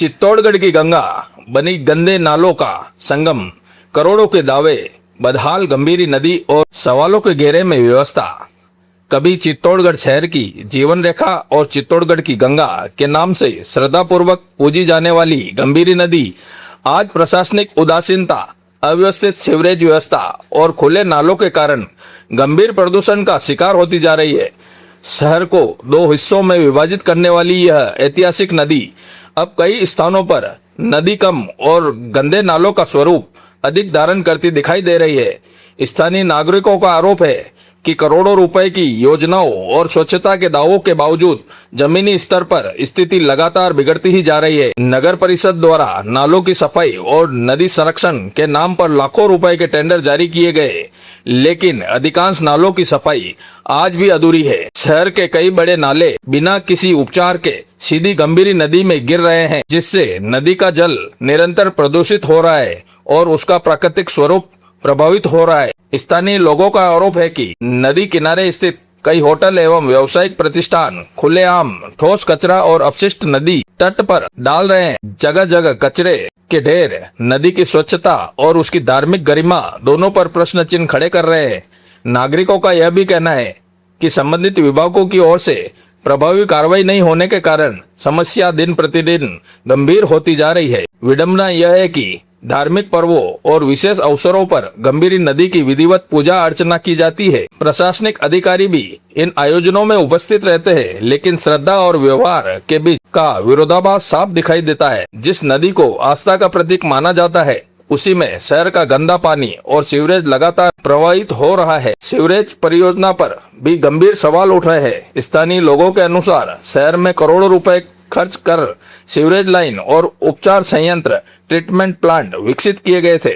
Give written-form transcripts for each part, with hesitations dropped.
चित्तौड़गढ़ की गंगा बनी गंदे नालों का संगम, करोड़ों के दावे, बदहाल गंभीरी नदी और सवालों के घेरे में व्यवस्था। कभी चित्तौड़गढ़ शहर की जीवन रेखा और चित्तौड़गढ़ की गंगा के नाम से श्रद्धापूर्वक पूजी जाने वाली गंभीरी नदी आज प्रशासनिक उदासीनता, अव्यवस्थित सीवरेज व्यवस्था और खुले नालों के कारण गंभीर प्रदूषण का शिकार होती जा रही है। शहर को दो हिस्सों में विभाजित करने वाली यह ऐतिहासिक नदी अब कई स्थानों पर नदी कम और गंदे नालों का स्वरूप अधिक धारण करती दिखाई दे रही है। स्थानीय नागरिकों का आरोप है कि करोड़ों रुपए की योजनाओं और स्वच्छता के दावों के बावजूद जमीनी स्तर पर स्थिति लगातार बिगड़ती ही जा रही है। नगर परिषद द्वारा नालों की सफाई और नदी संरक्षण के नाम पर लाखों रुपए के टेंडर जारी किए गए, लेकिन अधिकांश नालों की सफाई आज भी अधूरी है। शहर के कई बड़े नाले बिना किसी उपचार के सीधी गंभीरी नदी में गिर रहे हैं, जिससे नदी का जल निरंतर प्रदूषित हो रहा है और उसका प्राकृतिक स्वरूप प्रभावित हो रहा है। स्थानीय लोगों का आरोप है कि नदी किनारे स्थित कई होटल एवं व्यावसायिक प्रतिष्ठान खुलेआम ठोस कचरा और अपशिष्ट नदी तट पर डाल रहे हैं। जगह जगह कचरे के ढेर नदी की स्वच्छता और उसकी धार्मिक गरिमा दोनों पर प्रश्न चिन्ह खड़े कर रहे हैं। नागरिकों का यह भी कहना है कि संबंधित विभागों की ओर से प्रभावी कार्रवाई नहीं होने के कारण समस्या दिन प्रतिदिन गंभीर होती जा रही है। विडंबना यह है कि धार्मिक पर्वों और विशेष अवसरों पर गंभीरी नदी की विधिवत पूजा अर्चना की जाती है। प्रशासनिक अधिकारी भी इन आयोजनों में उपस्थित रहते हैं, लेकिन श्रद्धा और व्यवहार के बीच का विरोधाभास साफ दिखाई देता है। जिस नदी को आस्था का प्रतीक माना जाता है, उसी में शहर का गंदा पानी और सीवरेज लगातार प्रवाहित हो रहा है। सीवरेज परियोजना पर भी गंभीर सवाल उठ रहे हैं। स्थानीय लोगों के अनुसार शहर में करोड़ों रुपए खर्च कर सीवरेज लाइन और उपचार संयंत्र, ट्रीटमेंट प्लांट विकसित किए गए थे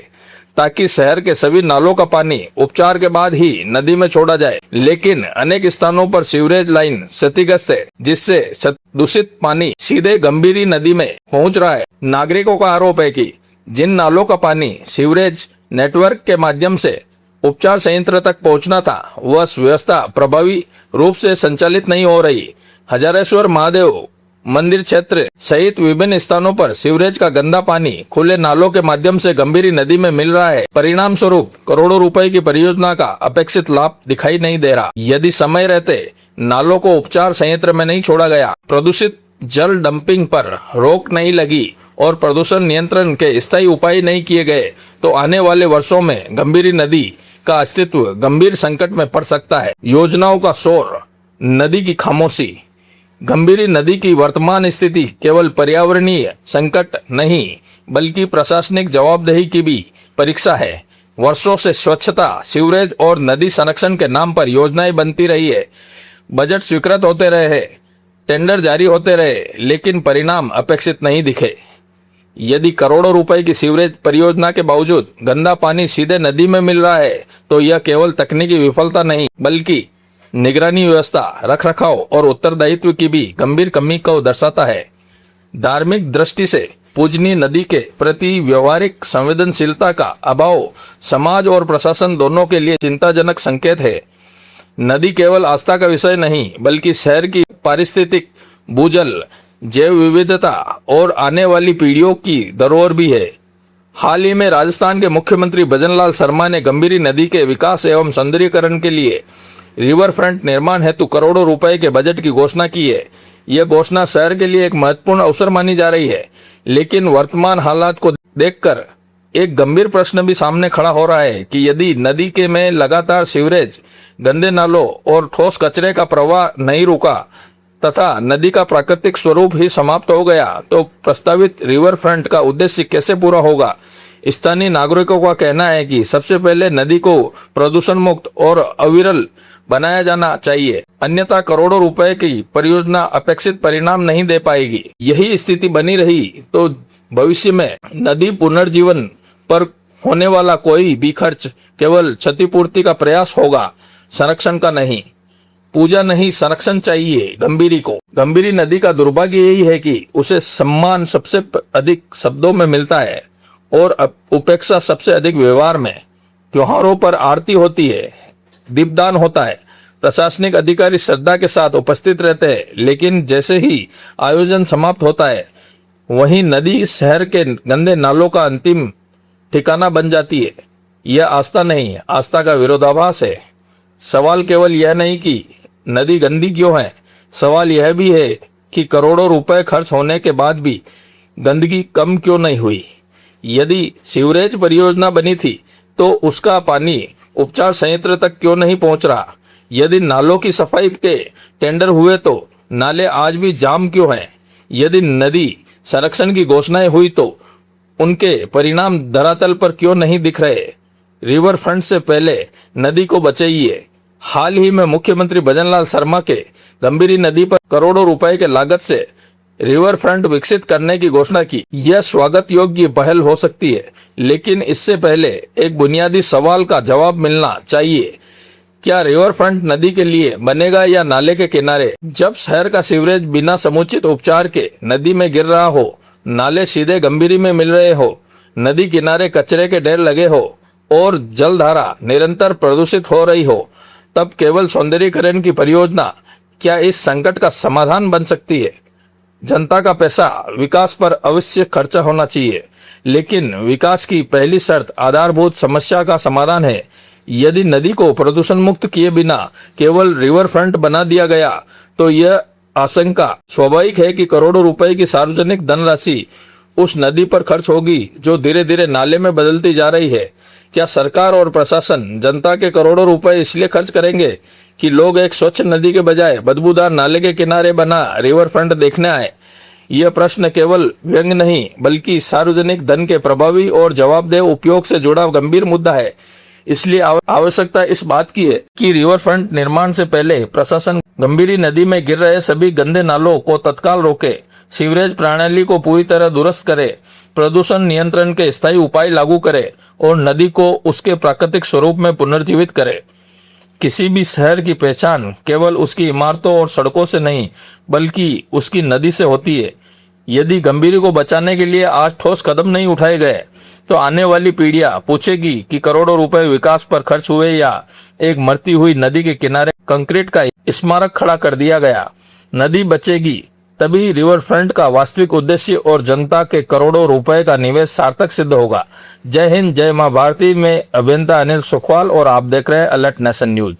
ताकि शहर के सभी नालों का पानी उपचार के बाद ही नदी में छोड़ा जाए, लेकिन अनेक स्थानों पर सीवरेज लाइन क्षतिग्रस्त है, जिससे दूषित पानी सीधे गंभीरी नदी में पहुंच रहा है। नागरिकों का आरोप है कि जिन नालों का पानी सीवरेज नेटवर्क के माध्यम से उपचार संयंत्र तक पहुंचना था, वह व्यवस्था प्रभावी रूप से संचालित नहीं हो रही। हजारेश्वर महादेव मंदिर क्षेत्र सहित विभिन्न स्थानों पर सीवरेज का गंदा पानी खुले नालों के माध्यम से गंभीरी नदी में मिल रहा है। परिणाम स्वरूप करोड़ों रुपए की परियोजना का अपेक्षित लाभ दिखाई नहीं दे रहा। यदि समय रहते नालों को उपचार संयंत्र में नहीं छोड़ा गया, प्रदूषित जल डंपिंग पर रोक नहीं लगी और प्रदूषण नियंत्रण के स्थायी उपाय नहीं किए गए, तो आने वाले वर्षों में गंभीरी नदी का अस्तित्व गंभीर संकट में पड़ सकता है। योजनाओं का शोर, नदी की खामोशी। गंभीरी नदी की वर्तमान स्थिति केवल पर्यावरणीय संकट नहीं, बल्कि प्रशासनिक जवाबदेही की भी परीक्षा है। वर्षों से स्वच्छता, सीवरेज और नदी संरक्षण के नाम पर योजनाएं बनती रही है, बजट स्वीकृत होते रहे, टेंडर जारी होते रहे, लेकिन परिणाम अपेक्षित नहीं दिखे। यदि करोड़ों रुपए की सीवरेज परियोजना के बावजूद गंदा पानी सीधे नदी में मिल रहा है, तो यह केवल तकनीकी विफलता नहीं, बल्कि निगरानी व्यवस्था, रखरखाव और उत्तरदायित्व की भी गंभीर कमी को दर्शाता है। धार्मिक दृष्टि से पूजनीय नदी के प्रति व्यवहारिक संवेदनशीलता का अभाव समाज और प्रशासन दोनों के लिए चिंताजनक संकेत है। नदी केवल आस्था का विषय नहीं, बल्कि शहर की पारिस्थितिक, भूजल, जैव विविधता और आने वाली पीढ़ियों की धरोहर भी है। हाल ही में राजस्थान के मुख्यमंत्री भजनलाल शर्मा ने गंभीरी नदी के विकास एवं सौंदर्यीकरण के लिए रिवर फ्रंट निर्माण हेतु करोड़ों रुपए के बजट की घोषणा की है। यह घोषणा शहर के लिए एक महत्वपूर्ण अवसर मानी जा रही है, लेकिन वर्तमान हालात को देखकर एक गंभीर प्रश्न भी सामने खड़ा हो रहा है कि यदि नदी के में लगातार सीवरेज, गंदे नालों और ठोस कचरे का प्रवाह नहीं रुका तथा नदी का प्राकृतिक स्वरूप ही समाप्त हो गया, तो प्रस्तावित रिवर फ्रंट का उद्देश्य कैसे पूरा होगा। स्थानीय नागरिकों का कहना है कि सबसे पहले नदी को प्रदूषण मुक्त और अविरल बनाया जाना चाहिए, अन्यथा करोड़ों रुपए की परियोजना अपेक्षित परिणाम नहीं दे पाएगी। यही स्थिति बनी रही तो भविष्य में नदी पुनर्जीवन पर होने वाला कोई भी खर्च केवल क्षतिपूर्ति का प्रयास होगा, संरक्षण का नहीं। पूजा नहीं, संरक्षण चाहिए गंभीरी को। गंभीरी नदी का दुर्भाग्य यही है कि उसे सम्मान सबसे अधिक शब्दों में मिलता है और उपेक्षा सबसे अधिक व्यवहार में। त्योहारों पर आरती होती है, दीपदान होता है, प्रशासनिक अधिकारी श्रद्धा के साथ उपस्थित रहते हैं, लेकिन जैसे ही आयोजन समाप्त होता है, वहीं नदी शहर के गंदे नालों का अंतिम ठिकाना बन जाती है। यह आस्था नहीं, आस्था का विरोधाभास है। सवाल केवल यह नहीं कि नदी गंदी क्यों है, सवाल यह भी है कि करोड़ों रुपए खर्च होने के बाद भी गंदगी कम क्यों नहीं हुई। यदि सीवरेज परियोजना बनी थी तो उसका पानी उपचार संयंत्र तक क्यों नहीं पहुंच रहा। यदि नालों की सफाई के टेंडर हुए तो नाले आज भी जाम क्यों हैं। यदि नदी संरक्षण की घोषणाएं हुई तो उनके परिणाम धरातल पर क्यों नहीं दिख रहे। रिवर फ्रंट से पहले नदी को बचाइए। हाल ही में मुख्यमंत्री भजनलाल शर्मा के गंभीरी नदी पर करोड़ों रुपए के लागत से रिवर फ्रंट विकसित करने की घोषणा की। यह स्वागत योग्य पहल हो सकती है, लेकिन इससे पहले एक बुनियादी सवाल का जवाब मिलना चाहिए। क्या रिवर फ्रंट नदी के लिए बनेगा या नाले के किनारे। जब शहर का सीवरेज बिना समुचित उपचार के नदी में गिर रहा हो, नाले सीधे गंभीरी में मिल रहे हो, नदी किनारे कचरे के ढेर लगे हो और जलधारा निरंतर प्रदूषित हो रही हो, तब केवल सौंदर्यीकरण की परियोजना क्या इस संकट का समाधान बन सकती है। जनता का पैसा विकास पर अवश्य खर्चा होना चाहिए, लेकिन विकास की पहली शर्त आधारभूत समस्या का समाधान है। यदि नदी को प्रदूषण मुक्त किए बिना केवल रिवर फ्रंट बना दिया गया तो यह आशंका स्वाभाविक है कि करोड़ों रुपए की सार्वजनिक धनराशि उस नदी पर खर्च होगी जो धीरे धीरे नाले में बदलती जा रही है। क्या सरकार और प्रशासन जनता के करोड़ों रुपए इसलिए खर्च करेंगे कि लोग एक स्वच्छ नदी के बजाय बदबूदार नाले के किनारे बना रिवर फ्रंट देखने आए। यह प्रश्न केवल व्यंग नहीं बल्कि सार्वजनिक धन के प्रभावी और जवाबदेह उपयोग से जुड़ा गंभीर मुद्दा है। इसलिए आवश्यकता इस बात की है कि रिवर फ्रंट निर्माण से पहले प्रशासन गंभीरी नदी में गिर रहे सभी गंदे नालों को तत्काल रोके, सीवरेज प्रणाली को पूरी तरह दुरुस्त करे, प्रदूषण नियंत्रण के स्थायी उपाय लागू करे और नदी को उसके प्राकृतिक स्वरूप में पुनर्जीवित करे। किसी भी शहर की पहचान केवल उसकी इमारतों और सड़कों से नहीं बल्कि उसकी नदी से होती है। यदि गंभीरी को बचाने के लिए आज ठोस कदम नहीं उठाए गए तो आने वाली पीढ़ियां पूछेगी कि करोड़ों रुपए विकास पर खर्च हुए या एक मरती हुई नदी के किनारे कंक्रीट का स्मारक खड़ा कर दिया गया। नदी बचेगी तभी रिवर फ्रंट का वास्तविक उद्देश्य और जनता के करोड़ों रुपए का निवेश सार्थक सिद्ध होगा। जय हिंद, जय मां भारती में अभियंता अनिल सुखवाल और आप देख रहे हैं अलर्ट नेशन न्यूज।